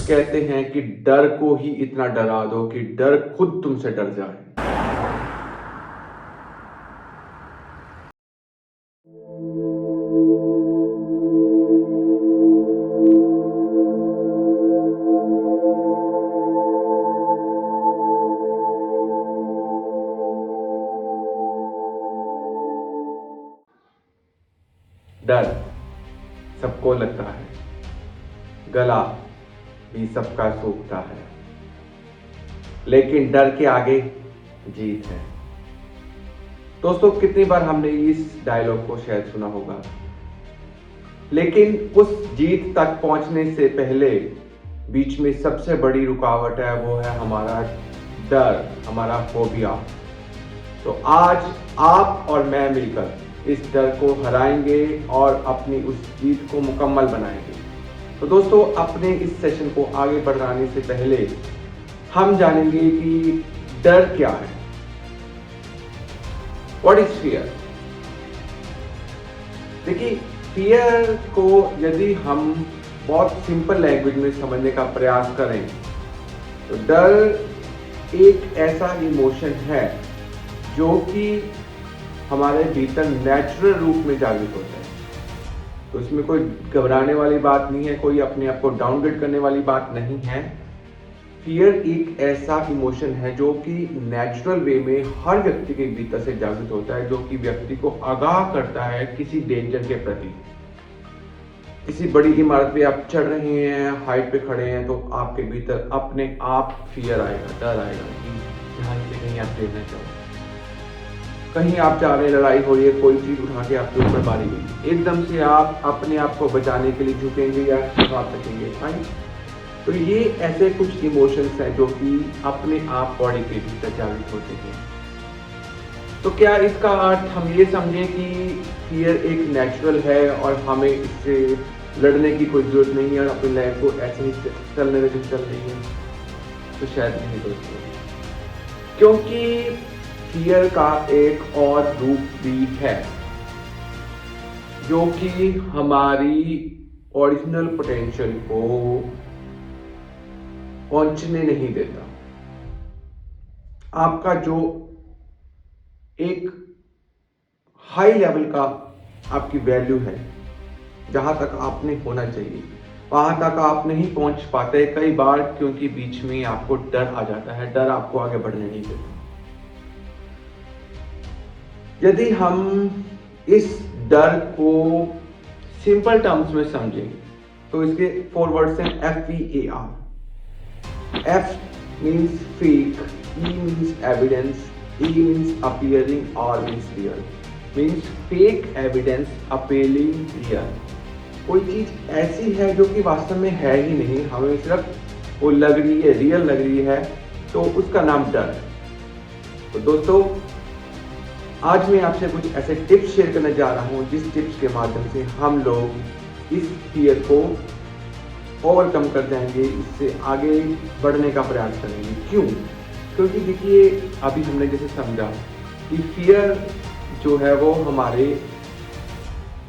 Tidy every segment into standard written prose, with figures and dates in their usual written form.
कहते हैं कि डर को ही इतना डरा दो कि डर खुद तुमसे डर जाए। डर सबको लगता है, गला भी सबका सूखता है, लेकिन डर के आगे जीत है। दोस्तों, कितनी बार हमने इस डायलॉग को शायद सुना होगा, लेकिन उस जीत तक पहुंचने से पहले बीच में सबसे बड़ी रुकावट है, वो है हमारा डर, हमारा फोबिया। तो आज आप और मैं मिलकर इस डर को हराएंगे और अपनी उस जीत को मुकम्मल बनाएंगे। तो दोस्तों, अपने इस सेशन को आगे बढ़ाने से पहले हम जानेंगे कि डर क्या है। What is fear? देखिए, फियर को यदि हम बहुत सिंपल लैंग्वेज में समझने का प्रयास करें तो डर एक ऐसा इमोशन है जो कि हमारे भीतर नेचुरल रूप में जागृत होता है। तो इसमें कोई घबराने वाली बात नहीं है, कोई अपने आप को डाउनग्रेड करने वाली बात नहीं है। फियर एक ऐसा इमोशन है जो कि नेचुरल वे में हर व्यक्ति के भीतर से जागृत होता है, जो कि व्यक्ति को आगाह करता है किसी डेंजर के प्रति। किसी बड़ी इमारत पे आप चढ़ रहे हैं, हाइट पे खड़े हैं, तो आपके भीतर अपने आप फियर आएगा, डर आएगा कि यहाँ से कहीं आप गिरना चाहो, कहीं आप जा रहे हैं, लड़ाई हो रही है, कोई चीज उठा के आपके ऊपर मारी गई, एकदम से आप अपने आप को बचाने के लिए झुकेंगे या भाग सकेंगे। फाइन। तो ये ऐसे कुछ इमोशंस हैं जो कि अपने आप बॉडी के भीतर जागृत होते हैं। तो क्या इसका अर्थ हम ये समझें कि फियर एक नेचुरल है और हमें इससे लड़ने की कोई जरूरत नहीं है और अपनी लाइफ को ऐसे ही चलने में चल रही है? तो शायद नहीं दोस्तों, क्योंकि फियर का एक और रूप भी है जो कि हमारी ओरिजिनल पोटेंशियल को पहुंचने नहीं देता। आपका जो एक हाई लेवल का आपकी वैल्यू है, जहां तक आपने होना चाहिए, वहां तक आप नहीं पहुंच पाते कई बार, क्योंकि बीच में आपको डर आ जाता है। डर आपको आगे बढ़ने नहीं देता। यदि हम इस डर को सिंपल टर्म्स में समझें तो इसके 4 वर्ड्स हैं FEAR। F means fake, E means evidence, E means appearing R means real. Means fake evidence, appearing, real. कोई चीज ऐसी है जो कि वास्तव में है ही नहीं, हमें सिर्फ वो लग रही है, रियल लग रही है, तो उसका नाम डर है। तो दोस्तों, आज मैं आपसे कुछ ऐसे टिप्स शेयर करने जा रहा हूं जिस टिप्स के माध्यम से हम लोग इस फियर को ओवरकम कर जाएंगे, इससे आगे बढ़ने का प्रयास करेंगे। क्यों? क्योंकि देखिए, अभी हमने जैसे समझा कि फियर जो है वो हमारे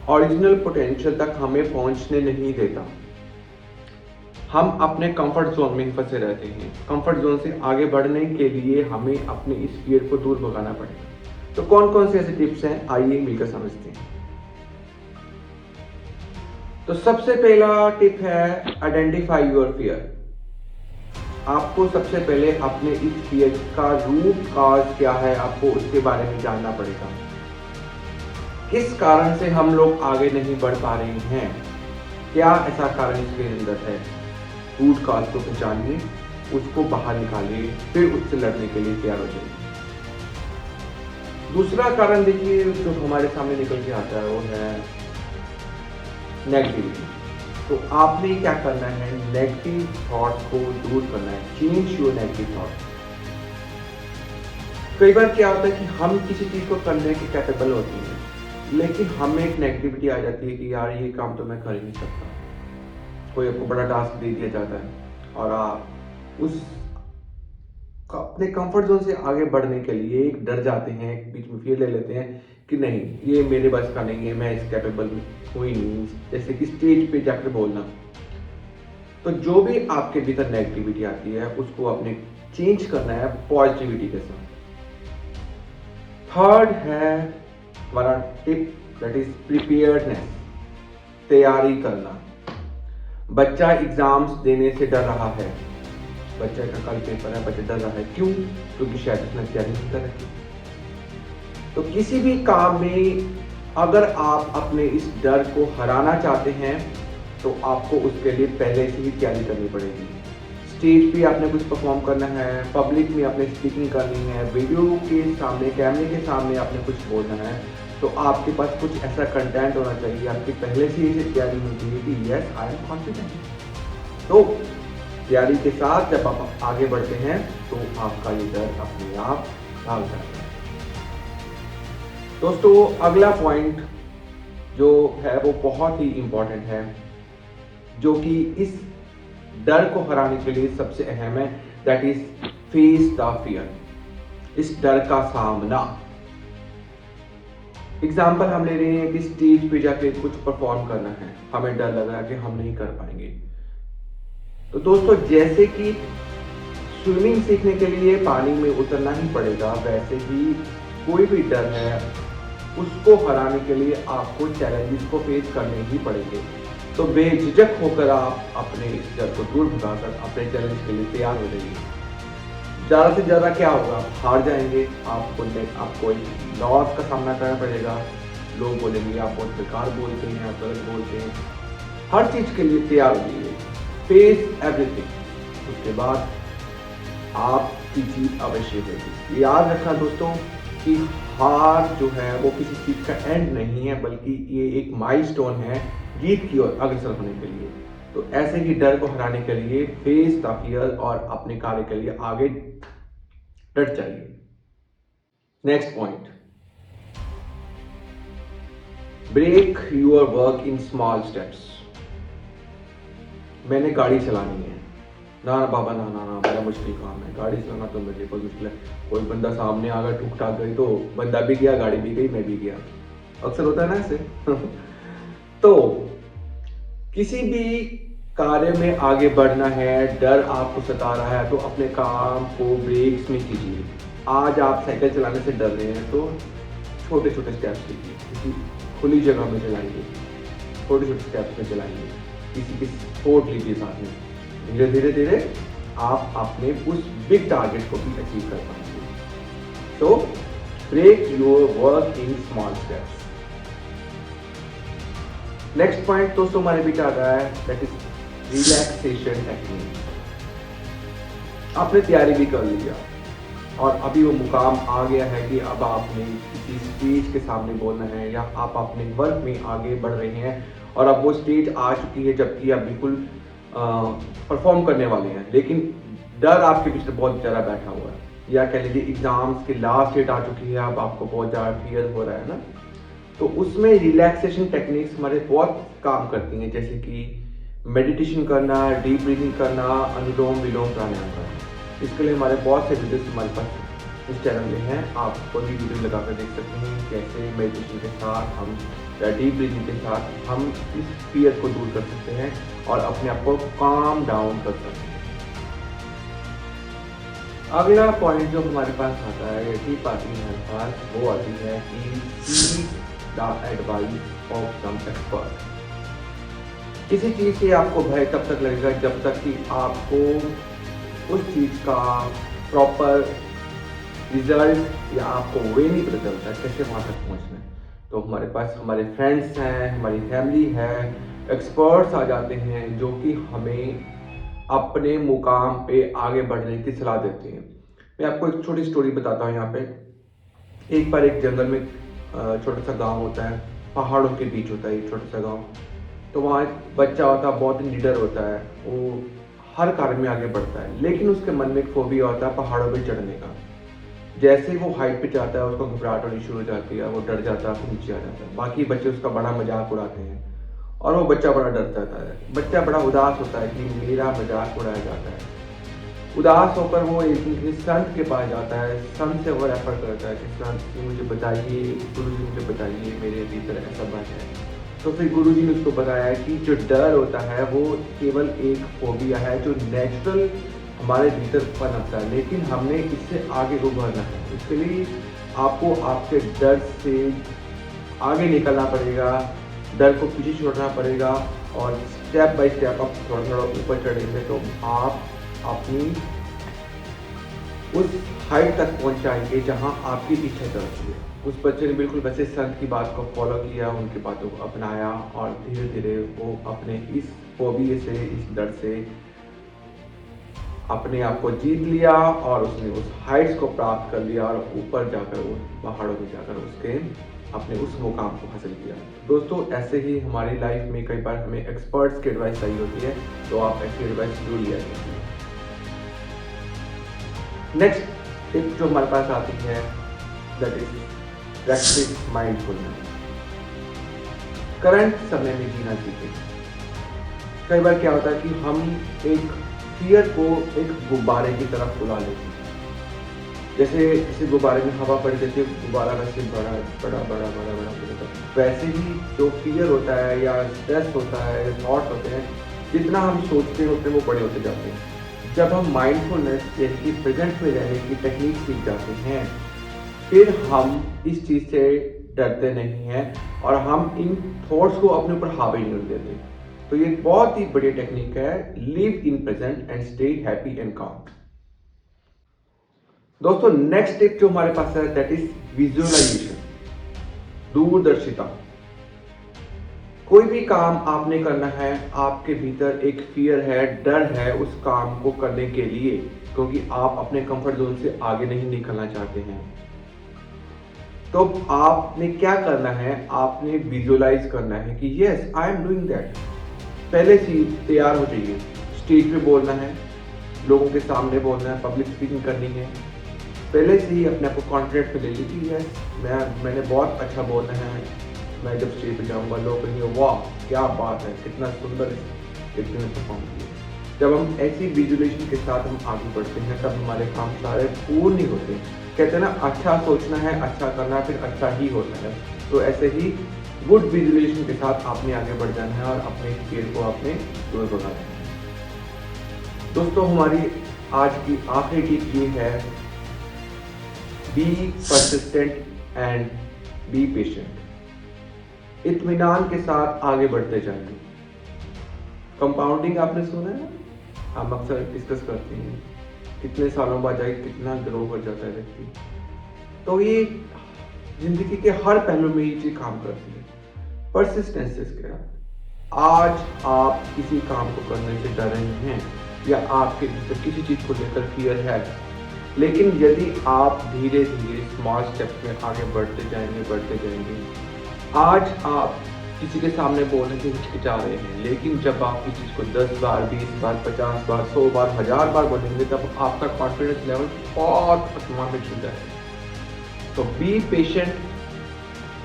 ओरिजिनल पोटेंशियल तक हमें पहुंचने नहीं देता। हम अपने कंफर्ट जोन में ही फंसे रहते हैं। कंफर्ट जोन से आगे बढ़ने के लिए हमें अपने इस फियर को दूर भगाना पड़ेगा। तो कौन कौन से ऐसे टिप्स हैं, आइए मिलकर समझते हैं। तो सबसे पहला टिप है आइडेंटिफाई योर फियर। आपको सबसे पहले अपने इस फियर का रूट कॉज क्या है, आपको उसके बारे में जानना पड़ेगा। किस कारण से हम लोग आगे नहीं बढ़ पा रहे हैं, क्या ऐसा कारण इसके अंदर है? रूट कॉज को पहचानिए, उसको बाहर निकालिए, फिर उससे लड़ने के लिए तैयार हो जाइए। दूसरा कारण देखिए जो हमारे सामने निकल के आता है वो है नेगेटिविटी। तो आपने क्या करना है, नेगेटिव थॉट्स को दूर करना है, चेंज योर नेगेटिव थॉट्स। कई बार क्या होता है कि हम किसी चीज को करने के कैपेबल होते हैं, लेकिन हमें एक नेगेटिविटी आ जाती है कि यार ये काम तो मैं कर ही नहीं सकता। कोई आपको बड़ा टास्क दे दिया जाता है और आप उस अपने कंफर्ट जोन से आगे बढ़ने के लिए एक डर जाते हैं, एक बीच में फियर ले लेते हैं कि नहीं ये मेरे बस का नहीं है, मैं इस कैपेबल हुई नहीं। जैसे कि स्टेज पे जाकर बोलना, तो जो भी आपके भीतर नेगेटिविटी आती है उसको आपने चेंज करना है पॉजिटिविटी के साथ। थर्ड है हमारा टिप, दैट इज प्रिपेयर्डनेस, तैयारी करना। बच्चा एग्जाम्स देने से डर रहा है, बच्चे का कल पेपर है, बच्चा डर रहा है, क्यों? क्योंकि शायद उसने तैयारी नहीं कर रखी। तो किसी भी काम में अगर आप अपने इस डर को हराना चाहते हैं तो आपको उसके लिए पहले से ही तैयारी करनी पड़ेगी। स्टेज पे आपने कुछ परफॉर्म करना है, पब्लिक में आपने स्पीकिंग करनी है, वीडियो के सामने, कैमरे के सामने आपने कुछ बोलना है, तो आपके पास कुछ ऐसा कंटेंट होना चाहिए, आपकी पहले से ही तैयारी होनी चाहिए कि यस आई एम कॉन्फिडेंट। तो तैयारी के साथ जब आप आगे बढ़ते हैं तो आपका ये डर अपने आप भाग जाता है। दोस्तों अगला पॉइंट जो है वो बहुत ही इंपॉर्टेंट है, जो कि इस डर को हराने के लिए सबसे अहम है, that is face the fear. इस डर का सामना। एग्जाम्पल हम ले रहे हैं कि स्टेज पे जाके कुछ परफॉर्म करना है, हमें डर लग रहा है कि हम नहीं कर पाएंगे। तो दोस्तों जैसे कि स्विमिंग सीखने के लिए पानी में उतरना ही पड़ेगा, वैसे ही कोई भी डर है उसको हराने के लिए आपको चैलेंजेस को फेस करने ही पड़ेंगे। तो बेझिझक होकर आप अपने इस डर को दूर भगाकर अपने चैलेंज के लिए तैयार हो जाइए। ज़्यादा से ज़्यादा क्या होगा, आप हार जाएंगे, आपको लॉस का सामना करना पड़ेगा। लोग बोलेंगे आप बहुत बेकार बोलते हैं, आप गलत बोलते हैं। हर चीज़ के लिए तैयार हो जाइए, फेस एवरीथिंग। उसके बाद आपकी जीत अवश्य होगी। याद रखना दोस्तों कि हार जो है वो किसी चीज़ का एंड नहीं है, बल्कि ये एक माइलस्टोन है जीत की ओर अग्रसर होने के लिए। तो ऐसे ही डर को हराने के लिए फेस द फियर और अपने कार्य के लिए आगे डट जाइए। Next point, break your work in small steps. मैंने गाड़ी चलानी है, ना बाबा ना ना ना बड़ा मुश्किल काम है, गाड़ी चलाना तो मेरे लिए बहुत मुश्किल है। कोई बंदा सामने आ गया, ठुक ठाक गई तो बंदा भी गया, गाड़ी भी गई, मैं भी गया। अक्सर होता है ना ऐसे। तो किसी भी कार्य में आगे बढ़ना है, डर आपको सता रहा है, तो अपने काम को ब्रेक्स में कीजिए। आज आप साइकिल चलाने से डर रहे हैं तो छोटे छोटे स्टेप्स लीजिए, किसी खुली जगह में चलाइए, छोटे छोटे स्टेप्स में चलाइए, किसी की सपोर्ट लीजिए साथ में। धीरे धीरे धीरे आप अपने उस बिग टारगेट को भी अचीव कर पाएंगे। तो break your work in small steps. Next point दोस्तों हमारे बीच आ रहा है, दैट इज रिलैक्सेशन टेक्निक। आपने तैयारी भी कर लिया और अभी वो मुकाम आ गया है कि अब आपने किसी स्टेज के सामने बोलना है, या आप अपने वर्क में आगे बढ़ रहे हैं और अब वो स्टेज आ चुकी है जबकि आप बिल्कुल परफॉर्म करने वाले हैं, लेकिन डर आपके पीछे बहुत ज़्यादा बैठा हुआ है, या कह लीजिए एग्जाम्स की लास्ट डेट आ चुकी है, अब आपको बहुत ज़्यादा फियर हो रहा है ना। तो उसमें रिलैक्सेशन टेक्निक्स हमारे बहुत काम करती हैं, जैसे कि मेडिटेशन करना, डीप ब्रीथिंग करना, अनुलोम विलोम प्राणायाम करना। इसके लिए हमारे बहुत से वीडियोस हमारे पास इस चैनल में हैं, आप कोई भी वीडियो लगा कर देख सकते हैं, कैसे मेडिटेशन के साथ हम या डीप ब्रीथिंग के साथ हम इस फियर को दूर कर सकते हैं और अपने आप को काम डाउन कर सकते हैं। अगला पॉइंट जो हमारे पास आता है, ये टिप आती है हमारे पास, वो आती है कि seek the advice of some expert. किसी चीज़ से आपको भय तब तक लगेगा जब तक कि आपको उस चीज़ का प्रॉपर रिजल्ट या आपको वे नहीं पता चलता है कैसे वहाँ तक पहुँचना है। तो हमारे पास हमारे फ्रेंड्स हैं, हमारी फैमिली है, एक्सपर्ट्स आ जाते हैं जो कि हमें अपने मुकाम पे आगे बढ़ने की सलाह देते हैं। मैं आपको एक छोटी स्टोरी बताता हूँ यहाँ पे। एक बार एक जंगल में छोटा सा गांव होता है, पहाड़ों के बीच होता है एक छोटा सा गांव। तो वहाँ एक बच्चा होता है, बहुत निडर होता है, वो हर कार्य में आगे बढ़ता है, लेकिन उसके मन में एक फोबिया होता है पहाड़ों पे चढ़ने का। जैसे ही वो हाइट पे जाता है उसको घबराहट होनी शुरू हो जाती है, वो डर जाता है, फिर नीचे आ जाता है। बाकी बच्चे उसका बड़ा मजाक उड़ाते हैं और वो बच्चा बड़ा डरता है। बच्चा बड़ा उदास होता है कि मेरा मजाक उड़ाया जाता है। उदास होकर वो एक संत के पास जाता है, संत से वो रेफर करता है कि संत जी मुझे बताइए, गुरु जी मुझे बताइए, मेरे भीतर ऐसा बात है। तो फिर गुरुजी ने उसको बताया कि जो डर होता है वो केवल एक फोबिया है जो नेचुरल हमारे भीतर पनपता है, लेकिन हमने इससे आगे उभरना है। इसके लिए आपको आपके डर से आगे निकलना पड़ेगा, डर को पीछे छोड़ना पड़ेगा और स्टेप बाय स्टेप आप थोड़ा थोड़ा ऊपर चढ़ेंगे तो आप अपनी उस हाइट तक पहुंच जाएंगे जहां आपकी इच्छा चलती है। उस बच्चे ने बिल्कुल वैसे संत की बात को फॉलो किया, उनकी बातों को अपनाया और धीरे धीरे वो अपने इस फोबिया से, इस डर से अपने आप को जीत लिया और उसने उस हाइट्स को प्राप्त कर लिया और ऊपर जाकर वो पहाड़ों में जाकर उसके अपने उस मुकाम को हासिल किया। दोस्तों ऐसे ही हमारी लाइफ में कई बार हमें एक्सपर्ट्स की एडवाइस चाहिए होती है, तो आप ऐसी एडवाइस जरूर लिया कीजिए। नेक्स्ट टिप जो हमारे पास आती है that is practice mindfulness. Current समय में जीना सीखें। कई बार क्या होता है कि हम एक फियर को एक गुब्बारे की तरफ फुला लेते हैं। जैसे किसी गुब्बारे में हवा पड़ जाती है, गुब्बारा वैसे बड़ा बड़ा बड़ा बड़ा बड़ा होता है। वैसे ही जो फियर होता है या स्ट्रेस होता है या थॉट्स होते हैं, जितना हम सोचते होते हैं वो बड़े होते जाते हैं। जब हम माइंडफुलनेस यानी कि प्रेजेंट में रहने की टेक्निक सीख जाते हैं, फिर हम इस चीज़ से डरते नहीं हैं और हम इन थॉट्स को अपने ऊपर हावी नहीं होने देते। तो ये बहुत ही बढ़िया टेक्निक है, live in present and stay happy and काम। दोस्तों नेक्स्ट टिप जो हमारे पास है दैट इज विजुअलाइजेशन, दूरदर्शिता। कोई भी काम आपने करना है, आपके भीतर एक फियर है, डर है उस काम को करने के लिए, क्योंकि आप अपने कंफर्ट जोन से आगे नहीं निकलना चाहते हैं। तो आपने क्या करना है, आपने विजुअलाइज करना है कि yes I am doing that. पहले से तैयार हो जाइए। स्टेज पे बोलना है, लोगों के सामने बोलना है, पब्लिक स्पीकिंग करनी है। पहले से ही अपने आप को कॉन्फिडेंट में ले लीजिए, यस मैंने बहुत अच्छा बोलना है, मैं जब स्टेज पे जाऊंगा लोग कहेंगे वाह क्या बात है, कितना सुंदर व्यक्ति ने परफॉर्म किया। जब हम ऐसी विजुअलाइजेशन के साथ हम आगे बढ़ते हैं तब हमारे काम सारे पूर्ण नहीं होते। कहते हैं ना, अच्छा सोचना है, अच्छा करना है, फिर अच्छा ही होता है। तो ऐसे ही गुड विजुअलाइजेशन के साथ आपने आगे बढ़ जाना है और अपने फियर को आपने दूर भगाना है। दोस्तों हमारी आज की आखिरी टिप ये है, be persistent and be patient. इत्मीनान के साथ आगे बढ़ते जाइए। कंपाउंडिंग आपने सुना है, हम अक्सर डिस्कस करते हैं कितने सालों बाद जाए कितना ग्रो कर जाता है व्यक्ति। तो ये जिंदगी के हर पहलू में ये चीज काम करती है। परसिस्टेंसेस के साथ आज आप किसी काम को करने से डर रहे हैं या आपके भीतर किसी चीज को लेकर फियर है, लेकिन यदि आप धीरे धीरे स्मॉल स्टेप्स में आगे बढ़ते जाएंगे, आज आप किसी के सामने बोलने से हिचकिचा रहे हैं, लेकिन जब आप इस चीज़ को 10 बार, 20 बार, 50 बार, 100 बार, 1000 बार बोलेंगे तब आपका कॉन्फिडेंस लेवल बहुत आसमान में छू जाएगा। तो be patient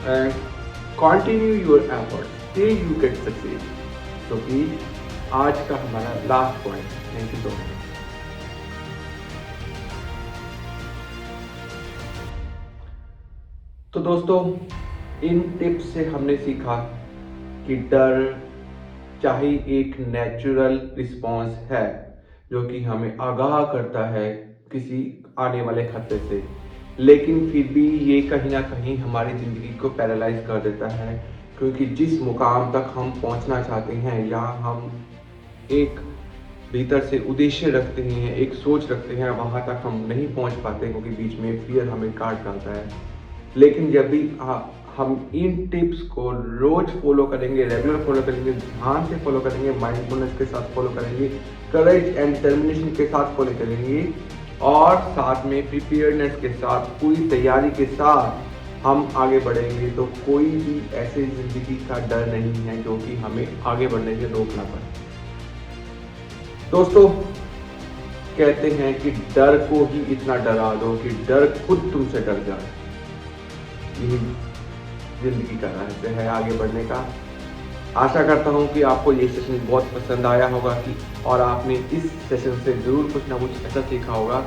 and continue your effort till you get success. तो कि आज का हमारा last point. Thank you so much. तो दोस्तों इन टिप्स से हमने सीखा कि डर चाहे एक नेचुरल रिस्पॉन्स है जो कि हमें आगाह करता है किसी आने वाले खतरे से, लेकिन फिर भी ये कहीं ना कहीं हमारी ज़िंदगी को पैरालाइज कर देता है, क्योंकि जिस मुकाम तक हम पहुंचना चाहते हैं या हम एक भीतर से उद्देश्य रखते हैं, एक सोच रखते हैं, वहाँ तक हम नहीं पहुँच पाते क्योंकि बीच में फियर हमें काट डालता है। लेकिन जब भी हम इन टिप्स को रोज फॉलो करेंगे, रेगुलर फॉलो करेंगे, ध्यान से फॉलो करेंगे, माइंडफुलनेस के साथ फॉलो करेंगे, करेज एंड डिटर्मिनेशन के साथ फॉलो करेंगे और साथ में प्रिपेयर्डनेस के साथ, पूरी तैयारी के साथ हम आगे बढ़ेंगे, तो कोई भी ऐसे जिंदगी का डर नहीं है जो कि हमें आगे बढ़ने से रोकना पड़े। दोस्तों कहते हैं कि डर को ही इतना डरा दो कि डर खुद तुमसे डर जाए। यही जिंदगी का रहस्य है आगे बढ़ने का। आशा करता हूँ कि आपको ये सेशन बहुत पसंद आया होगा कि और आपने इस सेशन से ज़रूर कुछ ना कुछ ऐसा सीखा होगा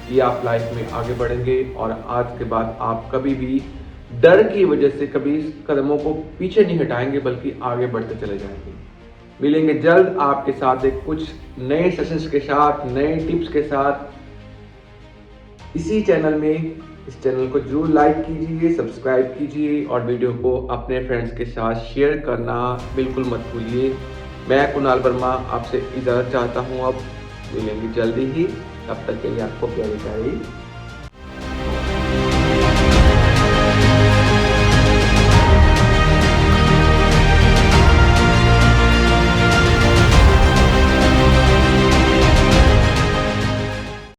कि आप लाइफ में आगे बढ़ेंगे और आज के बाद आप कभी भी डर की वजह से कभी कदमों को पीछे नहीं हटाएंगे बल्कि आगे बढ़ते चले जाएंगे। मिलेंगे जल्द आपके साथ एक कुछ नए सेशंस के साथ, नए टिप्स के साथ इसी चैनल में। इस चैनल को जरूर लाइक कीजिए, सब्सक्राइब कीजिए और वीडियो को अपने फ्रेंड्स के साथ शेयर करना बिल्कुल मत भूलिए। मैं कुणाल वर्मा आपसे इजाज़त चाहता हूँ। अब मिलेंगे जल्दी ही, तब तक के लिए आपको प्यारी प्यारी